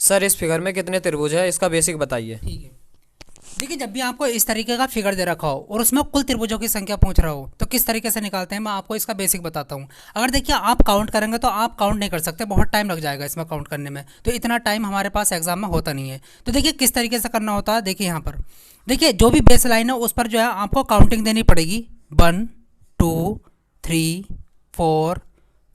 Sir इस figure में कितने त्रिभुज है, इसका बेसिक बताइए। ठीक है, देखिए जब भी आपको इस तरीके का फिगर दे रखा हो और उसमें कुल त्रिभुजों की संख्या पूछ रहा हो तो किस तरीके से निकालते हैं, मैं आपको इसका बेसिक बताता हूँ। अगर देखिए आप काउंट करेंगे तो आप काउंट नहीं कर सकते, बहुत टाइम लग जाएगा इसमें काउंट करने में, तो इतना टाइम हमारे पास एग्जाम में होता नहीं है। तो देखिए किस तरीके से करना होता है, देखिए यहाँ पर देखिए जो भी बेस लाइन है उस पर जो है आपको काउंटिंग देनी पड़ेगी, 1 2 3 4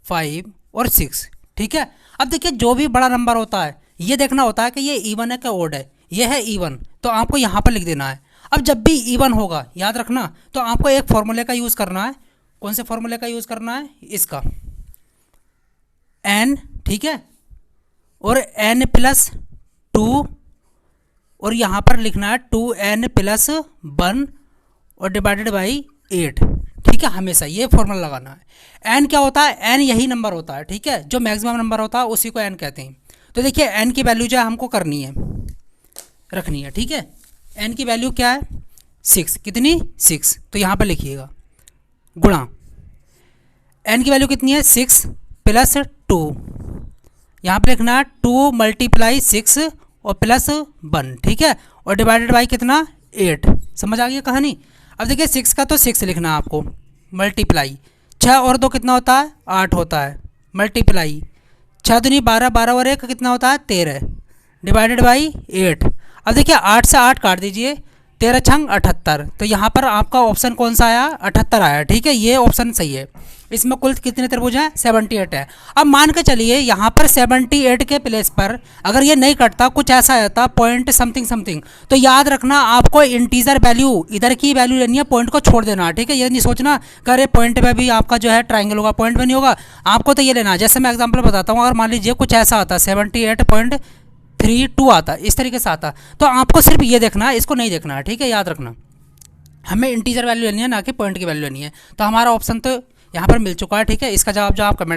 5 और 6। ठीक है, अब देखिए जो भी बड़ा नंबर होता है ये देखना होता है कि ये इवन है कि ओड है। ये है इवन तो आपको यहाँ पर लिख देना है। अब जब भी इवन होगा याद रखना तो आपको एक फॉर्मूले का यूज़ करना है। कौन से फॉर्मूले का यूज़ करना है, इसका n, ठीक है, और n प्लस 2 और यहाँ पर लिखना है 2n प्लस 1 और डिवाइडेड बाई 8। ठीक है, हमेशा ये फॉर्मूला लगाना है। n क्या होता है, n यही नंबर होता है, ठीक है, जो मैक्सिमम नंबर होता है उसी को n कहते हैं। तो देखिए n की वैल्यू जो है हमको करनी है, रखनी है। ठीक है, n की वैल्यू क्या है, 6। कितनी, 6। तो यहाँ पर लिखिएगा गुणा n की वैल्यू कितनी है, 6 प्लस 2, यहाँ पर लिखना है 2 मल्टीप्लाई 6 और प्लस 1। ठीक है, और डिवाइडेड बाई कितना, 8। समझ आ गई कहानी। अब देखिए 6 का तो 6 लिखना है आपको, मल्टीप्लाई 6 और 2 कितना होता है, 8 होता है, मल्टीप्लाई 6 दूनी 12, 12 और 1 कितना होता है, 13, डिवाइडेड बाई 8। अब देखिए 8 से 8 काट दीजिए, 13 छंग 78। तो यहाँ पर आपका ऑप्शन कौन सा आया, 78 आया। ठीक है, ये ऑप्शन सही है। इसमें कुल कितने त्रिभुज हैं, 78 है। अब मान के चलिए यहाँ पर 78 के प्लेस पर अगर ये नहीं कटता, कुछ ऐसा आता पॉइंट समथिंग समथिंग, तो याद रखना आपको इंटीजर वैल्यू इधर की वैल्यू लेनी है, पॉइंट को छोड़ देना। ठीक है, ये नहीं सोचना कि अरे पॉइंट पे भी आपका जो है ट्राइंगल होगा, पॉइंट पे नहीं होगा। आपको तो ये लेना है, जैसे मैं एग्जाम्पल बताता हूँ, अगर मान लीजिए कुछ ऐसा आता 78.32 आता, इस तरीके से आता, तो आपको सिर्फ ये देखना है, इसको नहीं देखना है। ठीक है, याद रखना हमें इंटीजर वैल्यू लेनी है, ना कि पॉइंट की वैल्यू लेनी है। तो हमारा ऑप्शन तो यहाँ पर मिल चुका है। ठीक है, इसका जवाब जो आप कमेंट